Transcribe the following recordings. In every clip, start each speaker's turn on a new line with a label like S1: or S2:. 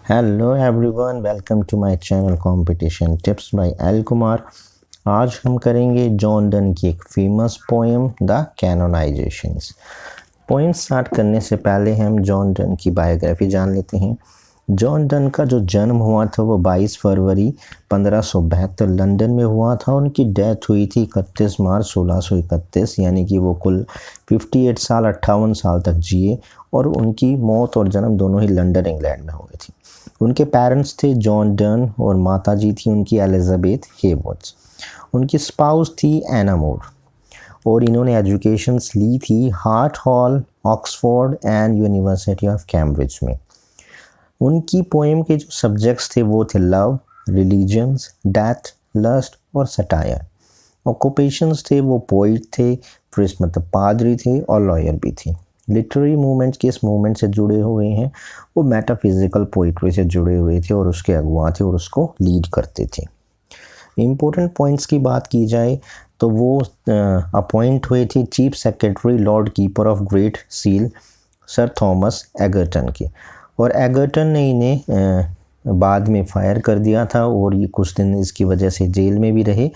S1: Hello everyone, welcome to my channel competition tips by L Kumar. आज हम करेंगे John Donne की एक famous poem the canonizations. Poem start करने से पहले हम जॉन डन की बायोग्राफी जान लेते हैं। जॉन डन का जो जन्म हुआ था वो 22 फरवरी 1572 लंदन में हुआ था। उनकी डेथ हुई थी 31 मार्च 1631, यानी कि वो कुल 58 साल 58 साल तक जिए और उनकी मौत और जन्म दोनों ही लंदन इंग्लैंड में हुए थी। उनके पेरेंट्स थे जॉन डन और माताजी थी उनकी एलिजाबेथ हेवर्ड्स। उनकी स्पाउस थी एना मूर और इन्होंने एजुकेशंस ली थी heart hall, Oxford and university of Cambridge में। उनकी पोएम के जो सब्जेक्ट्स थे वो थे लव, रिलीजन्स, डेथ, लस्ट और सटायर। ऑक्यूपेशंस थे वो पोइट थे, प्रीस्ट मतलब पादरी थे और लॉयर भी थे। लिटरेरी मूवमेंट किस मूवमेंट से जुड़े हुए हैं? वो मेटाफिजिकल पोइट्री से जुड़े हुए थे और उसके अगुआ थे और उसको लीड करते थे। इम्पोर्टेंट पॉइंट्स की बात की जाए तो वो अपॉइंट हुए थे chief secretary Lord keeper of great seal sir Thomas Egerton के, और एगर्टन ने इन्हें बाद में फायर कर दिया था और ये कुछ दिन इसकी वजह से जेल में भी रहे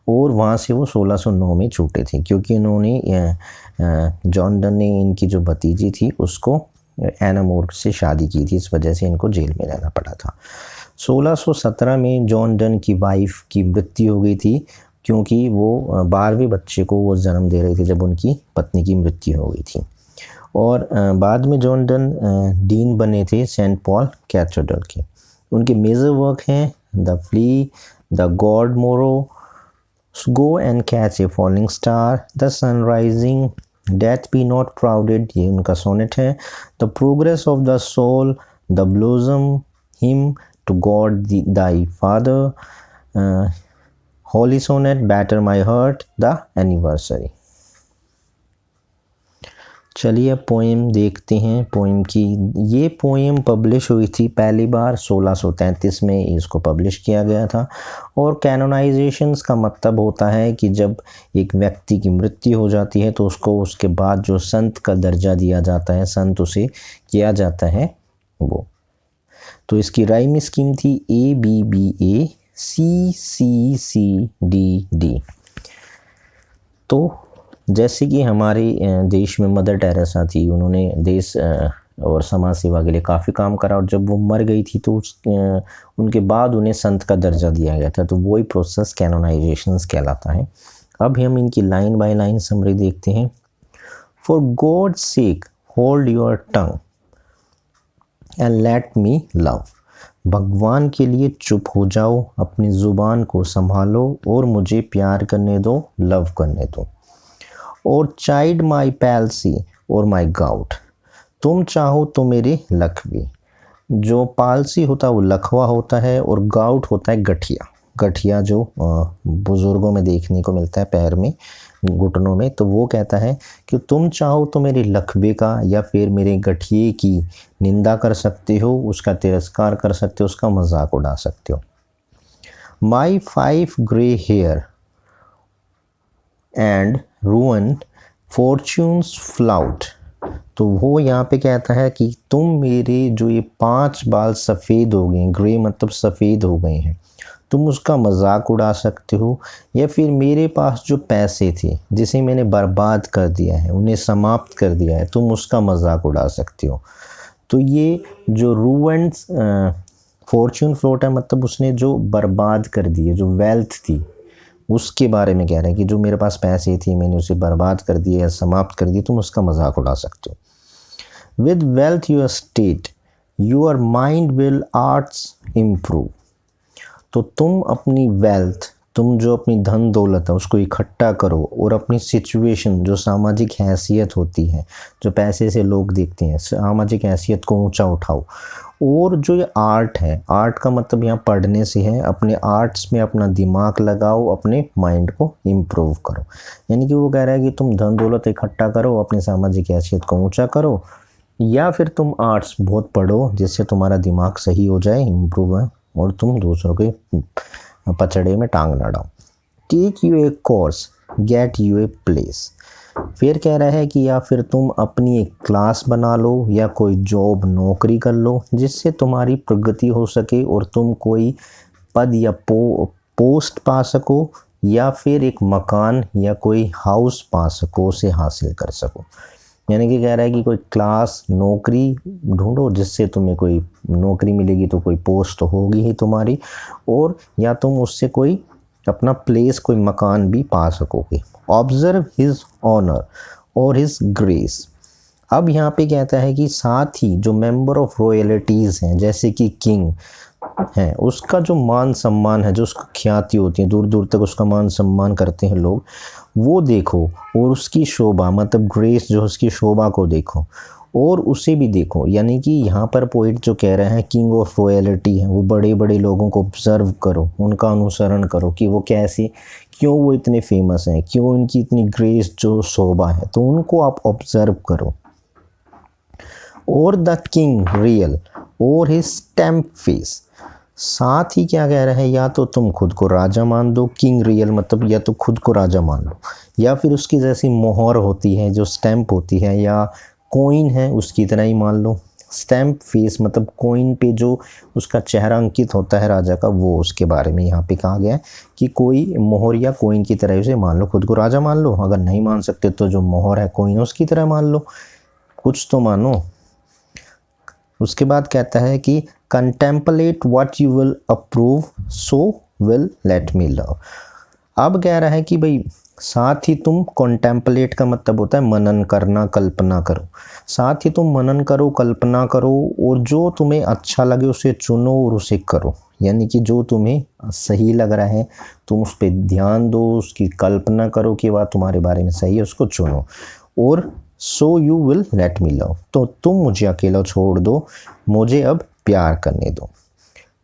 S1: और वहाँ से वो 1609 में छूटे थे क्योंकि इन्होंने जॉन डन ने इनकी जो भतीजी थी उसको एना मूर से शादी की थी, इस वजह से इनको जेल में रहना पड़ा था। 1617 में जॉन डन की वाइफ की मृत्यु हो गई थी क्योंकि वो 12वें बच्चे को वो जन्म दे रहे थे जब उनकी पत्नी की मृत्यु हो गई थी। और बाद में जॉन डन डीन बने थे सेंट पॉल कैथेड्रल के। उनके मेजर वर्क हैं the flea, the good morrow, go and catch a falling star, the sun rising, death be not crowded, ये उनका सोनेट है, the progress of the soul, the blossom, hymn to God thy father, holy sonnet, batter my heart, the anniversary. चलिए अब poem देखते हैं। Poem की ये poem publish हुई थी पहली बार 1633 में, इसको पब्लिश किया गया था। और कैनोनाइजेशंस का मतलब होता है कि जब एक व्यक्ति की मृत्यु हो जाती है तो उसको उसके बाद जो संत का दर्जा दिया जाता है, संत उसे किया जाता है वो। तो इसकी राइम स्कीम थी ABBA CCCDD। तो जैसे कि हमारे देश में मदर टेरेसा थी, उन्होंने देश और समाज सेवा के लिए काफ़ी काम करा और जब वो मर गई थी तो उनके बाद उन्हें संत का दर्जा दिया गया था। तो वही प्रोसेस कैनोनाइजेशंस कहलाता है। अब हम इनकी लाइन बाय लाइन समरी देखते हैं। For God's sake hold your tongue and let me love. भगवान के लिए चुप हो जाओ, अपनी ज़ुबान को संभालो और मुझे प्यार करने दो, लव करने दो। और चाइड माई पैल्सी और माई गाउट, तुम चाहो तो मेरे लकवे। जो पालसी होता है वो लकवा होता है और गाउट होता है गठिया। गठिया जो बुज़ुर्गों में देखने को मिलता है पैर में, घुटनों में, तो वो कहता है कि तुम चाहो तो मेरे लकवे का या फिर मेरे गठिए की निंदा कर सकते हो, उसका तिरस्कार कर सकते हो, उसका मजाक उड़ा सकते हो। My 5 grey hair and ruin fortunes flout, तो वो यहाँ पे कहता है कि तुम मेरे जो ये 5 बाल सफ़ेद हो गए, ग्रे मतलब सफ़ेद हो गए हैं, तुम उसका मजाक उड़ा सकते हो, या फिर मेरे पास जो पैसे थे जिसे मैंने बर्बाद कर दिया है, उन्हें समाप्त कर दिया है, तुम उसका मजाक उड़ा सकते हो। तो ये जो रूअन फॉर्च्यून फ्लोट है मतलब उसने जो बर्बाद कर दिए, जो वेल्थ थी उसके बारे में कह रहे हैं कि जो मेरे पास पैसे थे मैंने उसे बर्बाद कर दिया या समाप्त कर दिया, तुम उसका मजाक उड़ा सकते हो। With wealth your state your mind will arts improve, तो तुम अपनी वेल्थ, तुम जो अपनी धन दौलत है उसको इकट्ठा करो और अपनी सिचुएशन, जो सामाजिक हैसियत होती है, जो पैसे से लोग देखते हैं, सामाजिक हैसियत को ऊंचा उठाओ। और जो ये आर्ट है, आर्ट का मतलब यहाँ पढ़ने से है, अपने आर्ट्स में अपना दिमाग लगाओ, अपने माइंड को इम्प्रूव करो। यानी कि वो कह रहा है कि तुम धन दौलत इकट्ठा करो, अपनी सामाजिक हैसियत को ऊंचा करो, या फिर तुम आर्ट्स बहुत पढ़ो जिससे तुम्हारा दिमाग सही हो जाए, इम्प्रूव है, और तुम दूसरों के पचड़े में टांग ना डालो। Take you a course, get you a place, फिर कह रहा है कि या फिर तुम अपनी एक क्लास बना लो या कोई जॉब नौकरी कर लो जिससे तुम्हारी प्रगति हो सके और तुम कोई पद या पोस्ट पा सको या फिर एक मकान या कोई हाउस पा सको, उसे हासिल कर सको। यानी कि कह रहा है कि कोई क्लास नौकरी ढूंढो जिससे तुम्हें कोई नौकरी मिलेगी तो कोई पोस्ट होगी ही तुम्हारी, और या तुम उससे कोई अपना प्लेस कोई मकान भी पा सकोगे। ऑब्जर्व हिज ऑनर और हिज ग्रेस। अब यहाँ पे कहता है कि साथ ही जो मेंबर ऑफ रॉयल्टीज़ हैं जैसे कि किंग हैं, उसका जो मान सम्मान है, जो उसकी ख्याति होती है, दूर दूर तक उसका मान सम्मान करते हैं लोग, वो देखो, और उसकी शोभा मतलब ग्रेस जो उसकी शोभा को देखो और उसे भी देखो। यानी कि यहाँ पर पोइट जो कह रहे हैं किंग ऑफ रॉयल्टी है, वो बड़े बड़े लोगों को ऑब्जर्व करो, उनका अनुसरण करो कि वो कैसे, क्यों वो इतने फेमस हैं, क्यों उनकी इतनी ग्रेस जो शोभा है, तो उनको आप ऑब्जर्व करो। और द किंग रियल और हिज स्टैम्प फेस। साथ ही क्या कह रहा है, या तो तुम खुद को राजा मान दो, किंग रियल मतलब या तो खुद को राजा मान लो, या फिर उसकी जैसी मोहर होती है जो स्टैम्प होती है या कॉइन है उसकी तरह ही मान लो। स्टैम्प फेस मतलब कॉइन पे जो उसका चेहरा अंकित होता है राजा का, वो उसके बारे में यहाँ पे कहा गया है कि कोई मोहर या कॉइन की तरह उसे मान लो। खुद को राजा मान लो, अगर नहीं मान सकते तो जो मोहर है कॉइन उसकी तरह मान लो, कुछ तो मानो। उसके बाद कहता है कि contemplate what you will approve so will let me love. अब कह रहा है कि भाई साथ ही तुम कॉन्टेम्पलेट का मतलब होता है मनन करना, कल्पना करो। साथ ही तुम मनन करो, कल्पना करो और जो तुम्हें अच्छा लगे उसे चुनो और उसे करो। यानी कि जो तुम्हें सही लग रहा है तुम उस पर ध्यान दो, उसकी कल्पना करो कि वह तुम्हारे बारे में सही है, उसको चुनो। और so you will let me love, तो तुम मुझे अकेला छोड़ दो, मुझे अब प्यार करने दो।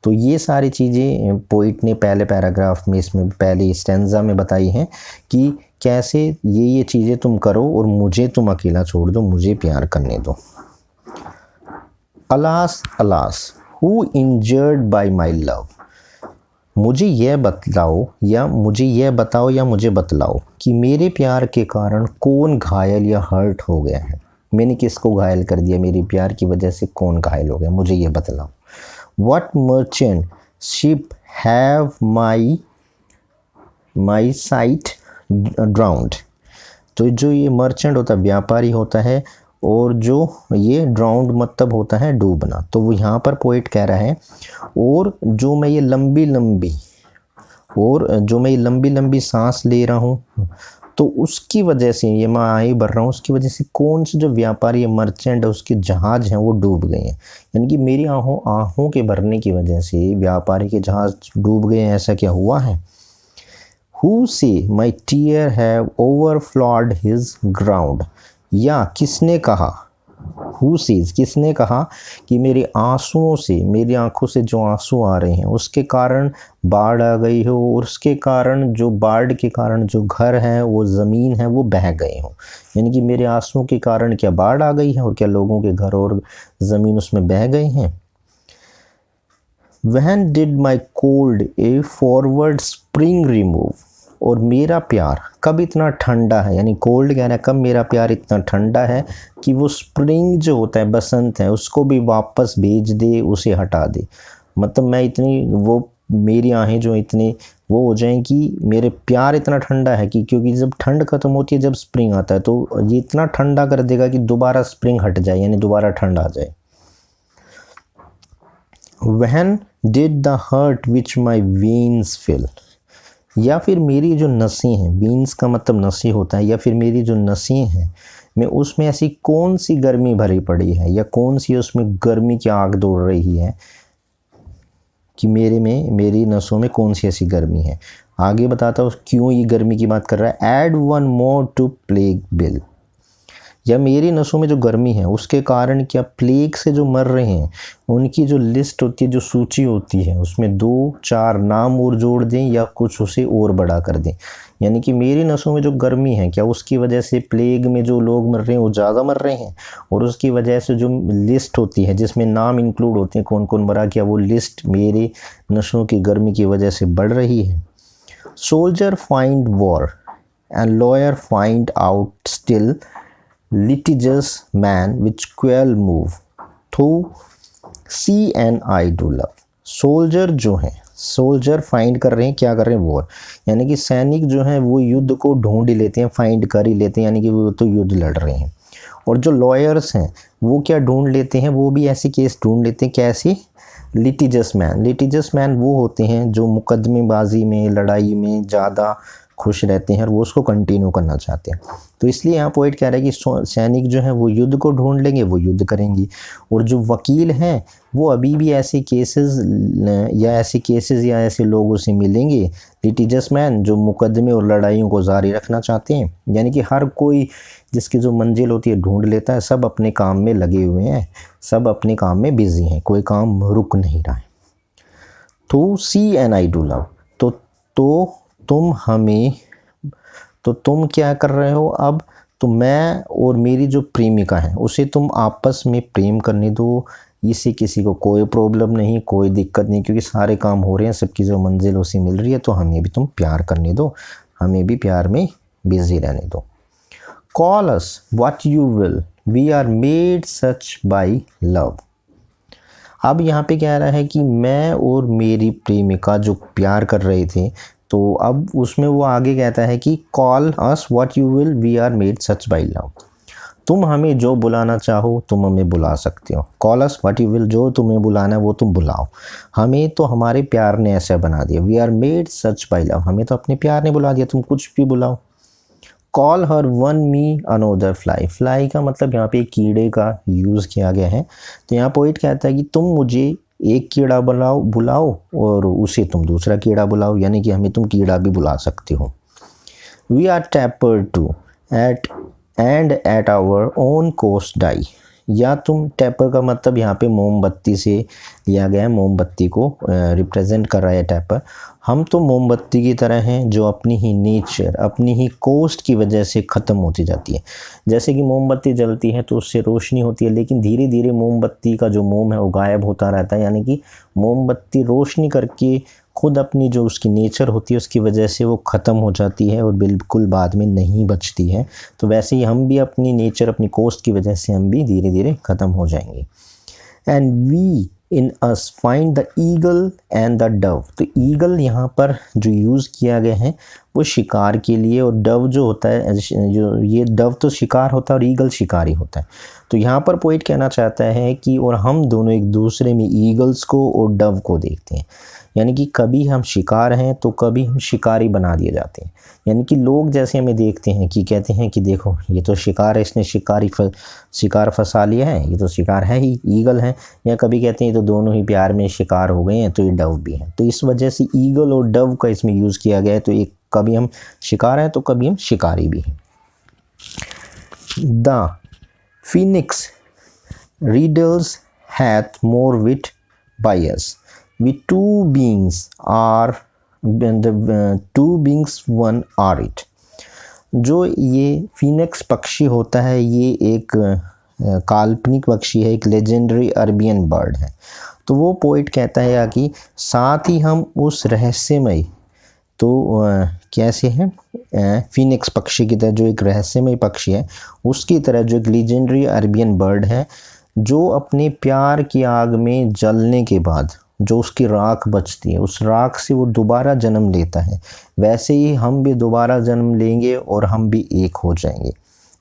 S1: तो ये सारी चीज़ें पोइट ने पहले पैराग्राफ में, इसमें पहले स्टैंजा में बताई हैं कि कैसे ये चीज़ें तुम करो और मुझे तुम अकेला छोड़ दो, मुझे प्यार करने दो। Alas alas who injured by my love. मुझे यह बतलाओ या मुझे बतलाओ कि मेरे प्यार के कारण कौन घायल या हर्ट हो गया है। मैंने किसको घायल कर दिया, मेरे प्यार की वजह से कौन घायल हो गया, मुझे ये बतलाओ। What merchant ship have my sight drowned। तो जो ये मर्चेंट होता है व्यापारी होता है, और जो ये ड्राउंड मतलब होता है डूबना। तो वो यहाँ पर पोइट कह रहा है और जो मैं ये लंबी लंबी सांस ले रहा हूँ तो उसकी वजह से ये मैं आगे बढ़ रहा हूँ, उसकी वजह से कौन से जो व्यापारी या मर्चेंट है उसके जहाज़ हैं वो डूब गए हैं। यानी कि मेरी आहों के भरने की वजह से व्यापारी के जहाज़ डूब गए हैं, ऐसा क्या हुआ है। Who say my tear have overflowed his ground। या किसने कहा, Who says किसने कहा कि मेरे आंसुओं से, मेरी आंखों से जो आंसू आ रहे हैं उसके कारण बाढ़ आ गई हो, और उसके कारण जो बाढ़ के कारण जो घर है वो ज़मीन है वो बह गए हो। यानी कि मेरे आंसुओं के कारण क्या बाढ़ आ गई है और क्या लोगों के घर और ज़मीन उसमें बह गए हैं। When did my cold a forward spring remove। और मेरा प्यार कब इतना ठंडा है, यानी कोल्ड कह रहा है कब मेरा प्यार इतना ठंडा है कि वो स्प्रिंग जो होता है बसंत है उसको भी वापस भेज दे, उसे हटा दे। मतलब मैं इतनी, वो मेरी आहें जो इतने वो हो जाएं कि मेरे प्यार इतना ठंडा है कि, क्योंकि जब ठंड खत्म होती है जब स्प्रिंग आता है तो ये इतना ठंडा कर देगा कि दोबारा स्प्रिंग हट जाए, यानी दोबारा ठंड आ जाए। When did the heart which my veins fill। या फिर मेरी जो नसें हैं, वीन्स का मतलब नसें होता है, या फिर मेरी जो नसें हैं मैं उसमें ऐसी कौन सी गर्मी भरी पड़ी है या कौन सी उसमें गर्मी की आग दौड़ रही है कि मेरी नसों में कौन सी ऐसी गर्मी है। आगे बताता हूँ क्यों ये गर्मी की बात कर रहा है। Add one more to plague bill. या मेरी नसों में जो गर्मी है उसके कारण क्या प्लेग से जो मर रहे हैं उनकी जो लिस्ट होती है, जो सूची होती है, उसमें 2-4 नाम और जोड़ दें या कुछ उसे और बड़ा कर दें। यानी कि मेरी नसों में जो गर्मी है क्या उसकी वजह से प्लेग में जो लोग मर रहे हैं वो ज़्यादा मर रहे हैं, और उसकी वजह से जो लिस्ट होती है जिसमें नाम इंक्लूड होते हैं कौन कौन मरा, क्या वो लिस्ट मेरे नसों की गर्मी की वजह से बढ़ रही है। Soldier find war and lawyer find out still litigious man which quell move through sea and I do love। Soldier जो हैं, सोल्जर फाइंड कर रहे हैं, क्या कर रहे हैं, वॉर, यानी कि सैनिक जो हैं वो युद्ध को ढूंढ ही लेते हैं, फाइंड कर ही लेते हैं, यानी कि वो तो युद्ध लड़ रहे हैं। और जो लॉयर्स हैं वो क्या ढूंढ लेते हैं, वो भी ऐसे केस ढूंढ लेते हैं, कैसे, लिटिजस मैन। लिटिजस मैन वो होते हैं जो मुकदमेबाजी में, लड़ाई में ज़्यादा खुश रहते हैं और वो उसको कंटिन्यू करना चाहते हैं। तो इसलिए यहाँ पॉइंट कह रहा है कि सैनिक जो हैं वो युद्ध को ढूंढ लेंगे, वो युद्ध करेंगे। और जो वकील हैं वो अभी भी ऐसे केसेस या ऐसे लोगों से मिलेंगे, लिटिजियस मैन, जो मुकदमे और लड़ाइयों को जारी रखना चाहते हैं। यानी कि हर कोई जिसकी जो मंजिल होती है ढूंढ लेता है, सब अपने काम में लगे हुए हैं, सब अपने काम में बिजी हैं, कोई काम रुक नहीं रहा है। तो see and I do love, तो तुम क्या कर रहे हो अब, तो मैं और मेरी जो प्रेमिका है उसे तुम आपस में प्रेम करने दो, इससे किसी को कोई प्रॉब्लम नहीं, कोई दिक्कत नहीं, क्योंकि सारे काम हो रहे हैं, सबकी जो मंजिल उसे मिल रही है, तो हमें भी तुम प्यार करने दो, हमें भी प्यार में बिजी रहने दो। Call us what you will, we are made such by love. अब यहाँ पे कह रहा है कि मैं और मेरी प्रेमिका जो प्यार कर रहे थे, तो अब उसमें वो आगे कहता है कि call us what you will, we are made such by love. तुम हमें जो बुलाना चाहो तुम हमें बुला सकते हो। Call us what you will, जो तुम्हें बुलाना है वो तुम बुलाओ, हमें तो हमारे प्यार ने ऐसा बना दिया। We are made such by love, हमें तो अपने प्यार ने बुला दिया, तुम कुछ भी बुलाओ। कॉल हर वन मी अनोदर फ्लाई, फ्लाई का मतलब यहाँ पे कीड़े का यूज़ किया गया है। तो यहाँ पोइट कहता है कि तुम मुझे एक कीड़ा बुलाओ और उसे तुम दूसरा कीड़ा बुलाओ, यानी कि हमें तुम कीड़ा भी बुला सकते हो। We are taper too at our own cost die, या तुम, टैपर का मतलब यहाँ पे मोमबत्ती से लिया गया है, मोमबत्ती को रिप्रेजेंट कर रहा है टैपर। हम तो मोमबत्ती की तरह हैं जो अपनी ही नेचर, अपनी ही कोस्ट की वजह से ख़त्म होती जाती है। जैसे कि मोमबत्ती जलती है तो उससे रोशनी होती है, लेकिन धीरे धीरे मोमबत्ती का जो मोम है वो गायब होता रहता है, यानी कि मोमबत्ती रोशनी करके खुद अपनी जो उसकी नेचर होती है उसकी वजह से वो ख़त्म हो जाती है और बिल्कुल बाद में नहीं बचती है। तो वैसे ही हम भी अपनी नेचर, अपनी कोस्ट की वजह से हम भी धीरे धीरे ख़त्म हो जाएंगे। And we in us find the eagle and the dove, तो ईगल यहाँ पर जो यूज़ किया गया है वो शिकार के लिए, और डव जो होता है, जो ये डव तो शिकार होता है और ईगल शिकारी होता है। तो यहाँ पर पोइट कहना चाहता है कि और हम दोनों एक दूसरे में ईगल्स को और डव को देखते हैं, यानी कि कभी हम शिकार हैं तो कभी हम शिकारी बना दिए जाते हैं। यानी कि लोग जैसे हमें देखते हैं कि कहते हैं कि देखो ये तो शिकार है, इसने शिकार फंसा लिया है, ये तो शिकार है ही, ईगल है, या कभी कहते हैं ये तो दोनों ही प्यार में शिकार हो गए हैं, तो ये डव भी है। तो इस वजह से ईगल और डव का इसमें यूज़ किया गया है। तो एक कभी हम शिकार हैं तो कभी हम शिकारी भी हैं। The phoenix riddles hath more wit by us, we two beings are the two beings one are it। जो ये फिनिक्स पक्षी होता है ये एक काल्पनिक पक्षी है, एक लेजेंडरी अरबियन बर्ड है। तो वो पोइट कहता है कि साथ ही हम उस रहस्यमय, तो कैसे है, फिनिक्स पक्षी की तरह, जो एक रहस्यमय पक्षी है उसकी तरह, जो एक लेजेंडरी अरबियन बर्ड है, जो अपने प्यार की आग में जलने के बाद जो उसकी राख बचती है, उस राख से वो दोबारा जन्म लेता है, वैसे ही हम भी दोबारा जन्म लेंगे और हम भी एक हो जाएंगे।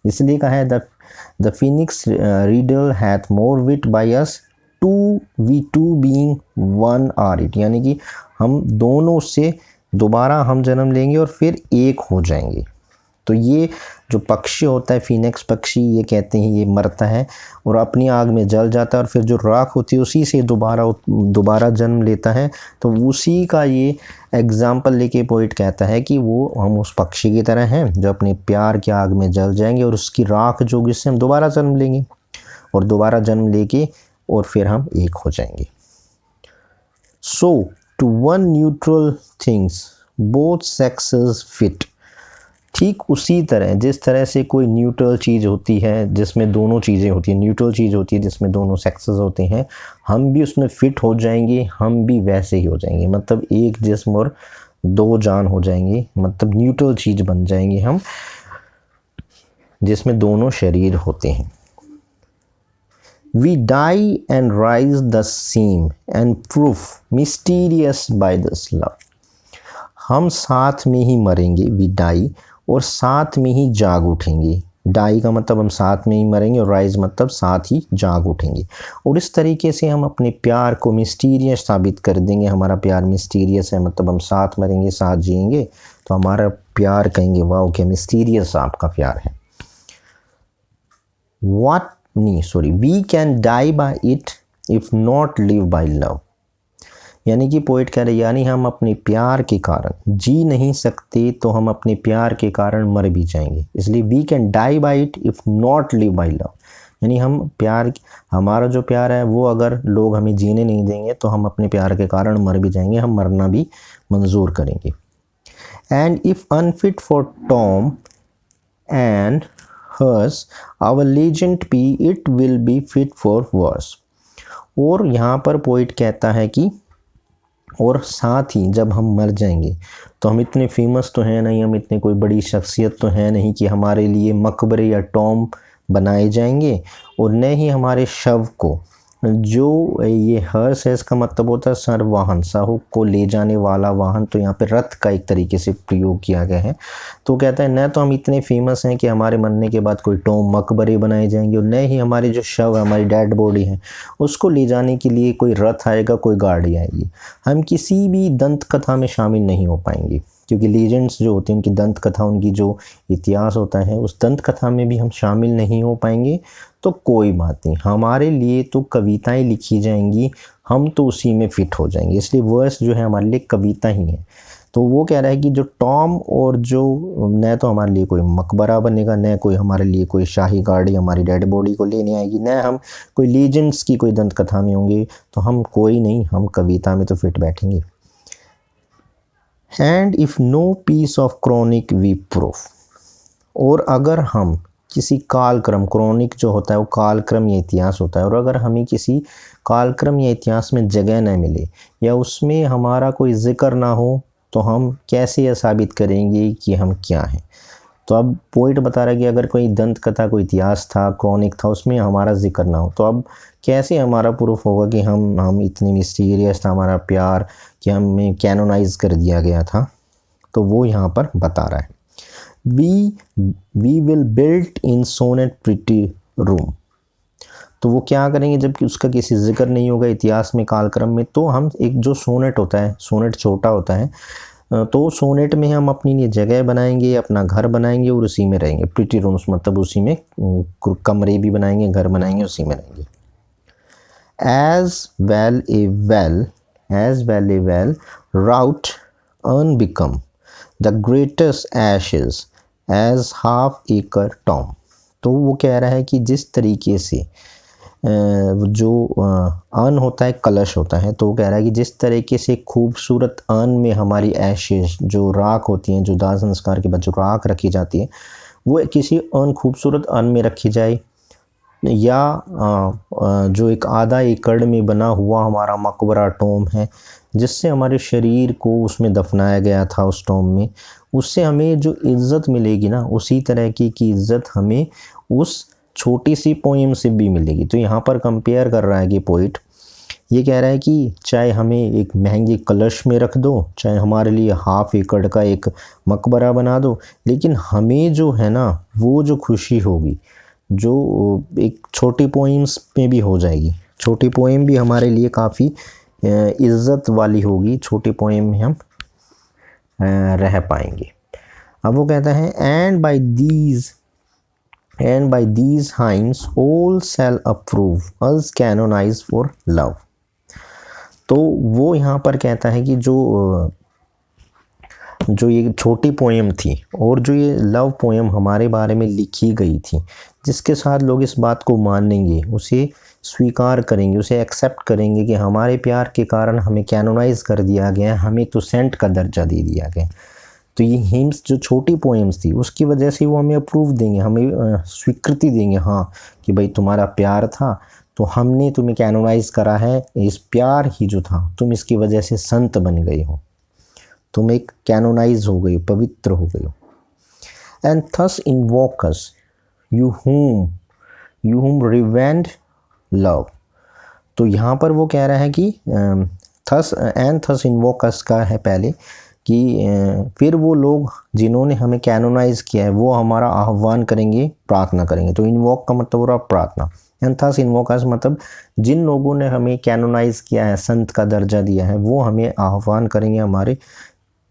S1: इसलिए कहा है the phoenix riddle hath more wit by us, we two being one are it, यानी कि हम दोनों से दोबारा हम जन्म लेंगे और फिर एक हो जाएंगे। तो ये जो पक्षी होता है फिनिक्स पक्षी, ये कहते हैं ये मरता है और अपनी आग में जल जाता है और फिर जो राख होती है उसी से दोबारा जन्म लेता है। तो उसी का ये एग्जाम्पल लेके पोइट कहता है कि वो हम उस पक्षी की तरह हैं जो अपने प्यार की आग में जल जाएंगे और उसकी राख जो होगी उससे हम दोबारा जन्म लेंगे और दोबारा जन्म लेके और फिर हम एक हो जाएंगे। So to one neutral things both sexes fit, ठीक उसी तरह जिस तरह से कोई न्यूट्रल चीज़ होती है जिसमें दोनों चीज़ें होती हैं, न्यूट्रल चीज़ होती है जिसमें दोनों सेक्सेस होते हैं, हम भी उसमें फिट हो जाएंगे, हम भी वैसे ही हो जाएंगे। मतलब एक जिस्म और दो जान हो जाएंगे, मतलब न्यूट्रल चीज़ बन जाएंगे हम, जिसमें दोनों शरीर होते हैं। We die and rise the same and proof mysterious by this love. हम साथ में ही मरेंगे, we die, और साथ में ही जाग उठेंगे। डाई का मतलब हम साथ में ही मरेंगे और राइज मतलब साथ ही जाग उठेंगे। और इस तरीके से हम अपने प्यार को मिस्टीरियस साबित कर देंगे। हमारा प्यार मिस्टीरियस है, मतलब हम साथ मरेंगे साथ जिएंगे, तो हमारा प्यार कहेंगे वाह क्या मिस्टीरियस आपका प्यार है। We can die by it if not live by love. यानी कि पोइट कह रहे यानी हम अपने प्यार के कारण जी नहीं सकते, तो हम अपने प्यार के कारण मर भी जाएंगे। इसलिए we can die by it if not live by love, यानी हम प्यार, हमारा जो प्यार है वो अगर लोग हमें जीने नहीं देंगे तो हम अपने प्यार के कारण मर भी जाएंगे, हम मरना भी मंजूर करेंगे। And if unfit for tomb and hearse our legend be it will be fit for verse. और यहाँ पर पोइट कहता है कि और साथ ही जब हम मर जाएंगे तो हम इतने फेमस तो हैं नहीं, हम इतने कोई बड़ी शख्सियत तो हैं नहीं कि हमारे लिए मकबरे या टॉम बनाए जाएंगे, और न ही हमारे शव को, जो ये हर्स है इसका मतलब होता है सर वाहन, साहू को ले जाने वाला वाहन, तो यहाँ पे रथ का एक तरीके से प्रयोग किया गया है। तो कहता है न तो हम इतने फेमस हैं कि हमारे मरने के बाद कोई टॉम मकबरे बनाए जाएंगे, और न ही हमारी जो शव है, हमारी डेड बॉडी है, उसको ले जाने के लिए कोई रथ आएगा, कोई गाड़ी आएगी। हम किसी भी दंत कथा में शामिल नहीं हो पाएंगे, क्योंकि लीजेंड्स जो होते हैं उनकी दंत कथा, उनकी जो इतिहास होता है उस दंत कथा में भी हम शामिल नहीं हो पाएंगे। तो कोई बात नहीं, हमारे लिए तो कविताएं लिखी जाएंगी, हम तो उसी में फिट हो जाएंगे। इसलिए वर्स जो है हमारे लिए कविता ही है। तो वो कह रहा है कि जो टॉम और जो न तो हमारे लिए कोई मकबरा बनेगा, न कोई हमारे लिए कोई शाही गाड़ी हमारी डेड बॉडी को लेने आएगी, न हम कोई लीजेंड्स की कोई दंत कथा में होंगे, तो हम कोई नहीं, हम कविता में तो फिट बैठेंगे। And if no piece of chronicle we proof, और अगर हम किसी कालक्रम, क्रॉनिक जो होता है वो कालक्रम या इतिहास होता है, और अगर हमें किसी कालक्रम या इतिहास में जगह न मिले या उसमें हमारा कोई जिक्र ना हो, तो हम कैसे यह साबित करेंगे कि हम क्या हैं। तो अब पोइट बता रहा है कि अगर कोई दंत कथा, कोई इतिहास था, क्रॉनिक था, उसमें हमारा जिक्र ना हो, तो अब कैसे हमारा प्रूफ होगा कि हम इतने मिस्टीरियस था हमारा प्यार कि हमें कैनोनाइज कर दिया गया था। तो वो यहाँ पर बता रहा है we will built in sonnet pretty room. तो वो क्या करेंगे जबकि उसका किसी जिक्र नहीं होगा इतिहास में, कालक्रम में, तो हम एक जो सोनेट होता है, सोनेट छोटा होता है, तो सोनेट में हम अपनी लिए जगह बनाएंगे, अपना घर बनाएंगे और उसी में रहेंगे। प्रिटी रूम्स मतलब उसी में कमरे भी बनाएंगे, घर बनाएंगे, उसी में रहेंगे। as well a well route unbecome the greatest ashes as half acre tomb। तो वो कह रहा है कि जिस तरीके से जो अन होता है, कलश होता है, तो वो कह रहा है कि जिस तरीके से खूबसूरत अन में हमारी ऐशेज जो राख होती हैं, जो दाह संस्कार के बाद जो राख रखी जाती है, वो किसी अन खूबसूरत अन में रखी जाए, या जो एक आधा एकड़ में बना हुआ हमारा मकबरा टॉम है, जिससे हमारे शरीर को उसमें दफनाया गया था उस टॉम में, उससे हमें जो इज़्ज़त मिलेगी ना, उसी तरह की इज़्ज़त हमें उस छोटी सी पोएम से भी मिलेगी। तो यहाँ पर कंपेयर कर रहा है कि पोइट ये कह रहा है कि चाहे हमें एक महंगे कलश में रख दो, चाहे हमारे लिए हाफ एकड़ का एक मकबरा बना दो, लेकिन हमें जो है ना वो जो खुशी होगी, जो एक छोटी पोएम्स में भी हो जाएगी। छोटी पोएम भी हमारे लिए काफ़ी इज़्ज़त वाली होगी, छोटी पोएम में हम रह पाएंगे। अब वो कहता है and by these hymns all shall approve us canonize for love. तो वो यहाँ पर कहता है कि जो ये छोटी पोएम थी और जो ये लव पोएम हमारे बारे में लिखी गई थी, जिसके साथ लोग इस बात को मानेंगे, उसे स्वीकार करेंगे, उसे एक्सेप्ट करेंगे कि हमारे प्यार के कारण हमें कैनोनाइज कर दिया गया, हमें तो सेंट का दर्जा दे दिया गया। तो ये हिम्स जो छोटी पोएम्स थी उसकी वजह से वो हमें अप्रूव देंगे, हमें स्वीकृति देंगे, हाँ कि भाई तुम्हारा प्यार था तो हमने तुम्हें कैनोनाइज करा है, इस प्यार ही जो था तुम इसकी वजह से संत बन गए हो। तुम एक कैनोनाइज हो गई, पवित्र हो गई हो। And thus invoke us you whom reverend love. तो यहाँ पर वो कह रहा है कि थस इन्वोक अस का है पहले कि फिर वो लोग जिन्होंने हमें कैनोनाइज किया है वो हमारा आह्वान करेंगे, प्रार्थना करेंगे। तो इन्वोक का मतलब हो रहा प्रार्थना, एंड थस इन्वोक अस मतलब जिन लोगों ने हमें कैनोनाइज किया है, संत का दर्जा दिया है, वो हमें आह्वान करेंगे, हमारे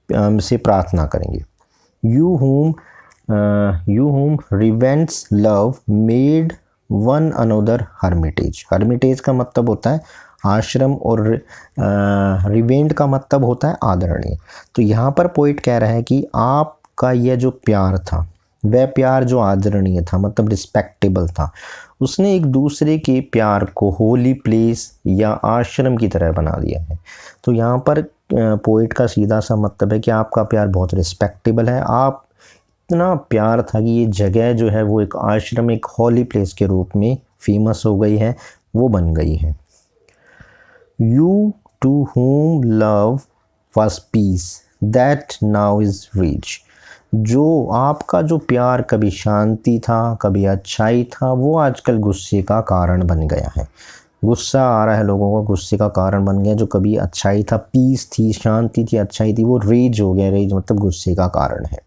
S1: से प्रार्थना करेंगे। You whom reverence love made one another hermitage. Hermitage का मतलब होता है आश्रम और रिवेंट का मतलब होता है आदरणीय। तो यहाँ पर पोइट कह रहा है कि आपका यह जो प्यार था वह प्यार जो आदरणीय था, मतलब रिस्पेक्टेबल था, उसने एक दूसरे के प्यार को होली प्लेस या आश्रम की तरह बना दिया है। तो यहाँ पर पोइट का सीधा सा मतलब है कि आपका प्यार बहुत रिस्पेक्टेबल है, आप इतना प्यार था कि ये जगह जो है वो एक आश्रम, एक होली प्लेस के रूप में फेमस हो गई है, वो बन गई है। You to whom love was peace that now is rich। जो आपका जो प्यार कभी शांति था, कभी अच्छाई था, वो आजकल गुस्से का कारण बन गया है। गुस्सा आ रहा है लोगों को, गुस्से का कारण बन गया। जो कभी अच्छाई था, पीस थी, शांति थी, अच्छाई थी, वो रेज हो गया। रेज मतलब गुस्से का कारण है।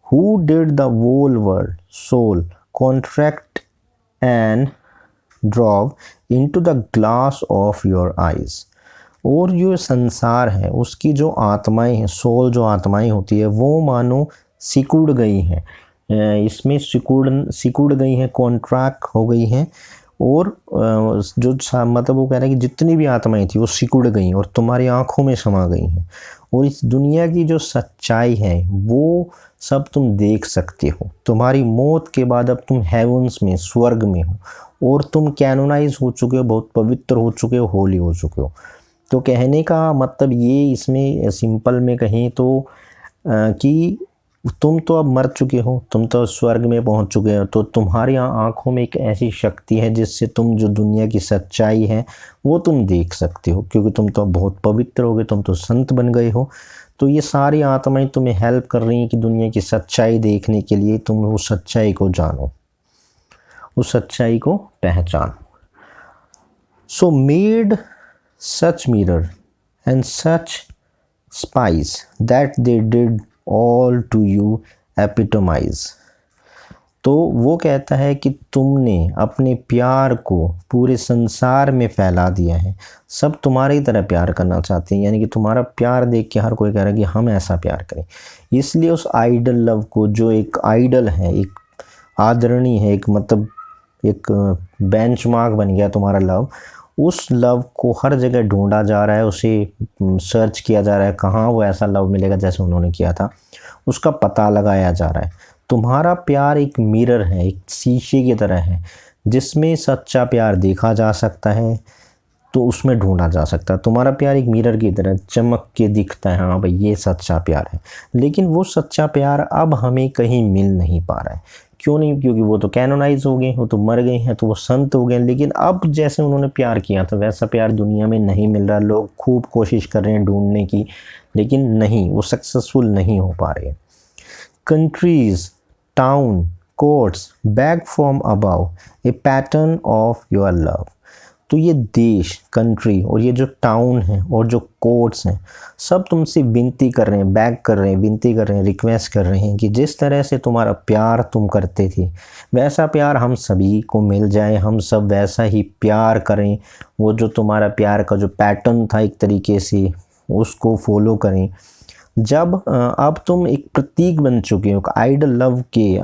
S1: Who did the whole world soul contract and drop into the glass of your eyes। और जो संसार है उसकी जो आत्माएं हैं, सोल जो आत्माएं होती है, वो मानो सिकुड़ गई हैं, इसमें सिकुड़ गई हैं, कॉन्ट्रैक्ट हो गई हैं। और जो मतलब वो कह रहा है कि जितनी भी आत्माएं थी वो सिकुड़ गई और तुम्हारी आंखों में समा गई हैं। और इस दुनिया की जो सच्चाई है वो सब तुम देख सकते हो। तुम्हारी मौत के बाद अब तुम हेवंस में, स्वर्ग में हो, और तुम कैनोनाइज हो चुके हो, बहुत पवित्र हो चुके हो, होली हो चुके हो। तो कहने का मतलब ये इसमें सिंपल में कहें तो कि तुम तो अब मर चुके हो, तुम तो स्वर्ग में पहुंच चुके हो। तो तुम्हारी आंखों में एक ऐसी शक्ति है जिससे तुम जो दुनिया की सच्चाई है वो तुम देख सकते हो, क्योंकि तुम तो बहुत पवित्र हो गए, तुम तो संत बन गए हो। तो ये सारी आत्माएं तुम्हें हेल्प कर रही हैं कि दुनिया की सच्चाई देखने के लिए तुम उस सच्चाई को जानो, उस सच्चाई को पहचानो। So made such mirror and such spies that they did all to you epitomise. तो वो कहता है कि तुमने अपने प्यार को पूरे संसार में फैला दिया है, सब तुम्हारी तरह प्यार करना चाहते हैं। यानी कि तुम्हारा प्यार देख के हर कोई कह रहा है कि हम ऐसा प्यार करें। इसलिए उस आइडल लव को, जो एक आइडल है, एक आदरणीय है, एक मतलब एक बेंचमार्क बन गया तुम्हारा लव, उस लव को हर जगह ढूंढा जा रहा है, उसे सर्च किया जा रहा है, कहाँ वो ऐसा लव मिलेगा जैसे उन्होंने किया था, उसका पता लगाया जा रहा है। तुम्हारा प्यार एक मिरर है, एक शीशे की तरह है, जिसमें सच्चा प्यार देखा जा सकता है, तो उसमें ढूंढा जा सकता है। तुम्हारा प्यार एक मिरर की तरह चमक के दिखता है, हाँ भाई ये सच्चा प्यार है। लेकिन वो सच्चा प्यार अब हमें कहीं मिल नहीं पा रहा है। क्यों नहीं? क्योंकि वो तो कैनोनाइज हो गए, वो तो मर गए हैं, तो वो संत हो गए। लेकिन अब जैसे उन्होंने प्यार किया था वैसा प्यार दुनिया में नहीं मिल रहा। लोग खूब कोशिश कर रहे हैं ढूंढने की, लेकिन नहीं, वो सक्सेसफुल नहीं हो पा रहे। Countries, town, courts back from above A pattern of your love. तो ये देश, कंट्री और ये जो टाउन है और जो कोर्ट्स हैं, सब तुमसे विनती कर रहे हैं, बैक कर रहे हैं, विनती कर रहे हैं, रिक्वेस्ट कर रहे हैं कि जिस तरह से तुम्हारा प्यार तुम करते थे वैसा प्यार हम सभी को मिल जाए, हम सब वैसा ही प्यार करें। वो जो तुम्हारा प्यार का जो पैटर्न था एक तरीके से उसको फॉलो करें। जब अब तुम एक प्रतीक बन चुके हो, आइडल लव के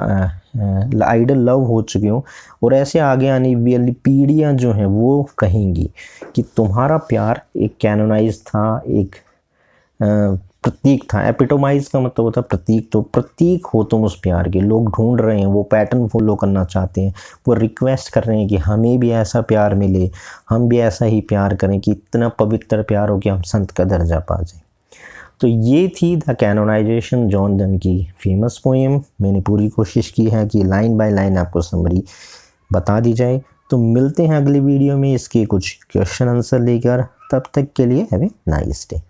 S1: आइडल लव हो चुके हो, और ऐसे आगे आने वाली पीढ़ियाँ जो हैं वो कहेंगी कि तुम्हारा प्यार एक कैनोनाइज था, एक प्रतीक था। एपिटोमाइज का मतलब होता है प्रतीक। तो प्रतीक हो तुम उस प्यार के। लोग ढूंढ रहे हैं, वो पैटर्न फॉलो करना चाहते हैं, वो रिक्वेस्ट कर रहे हैं कि हमें भी ऐसा प्यार मिले, हम भी ऐसा ही प्यार करें कि इतना पवित्र प्यार हो कि हम संत का दर्जा पा जाए। तो ये थी द कैनोनाइजेशन, जॉन डन की फेमस पोएम। मैंने पूरी कोशिश की है कि लाइन बाय लाइन आपको समरी बता दी जाए। तो मिलते हैं अगली वीडियो में इसके कुछ क्वेश्चन आंसर लेकर। तब तक के लिए हैव ए नाइस डे।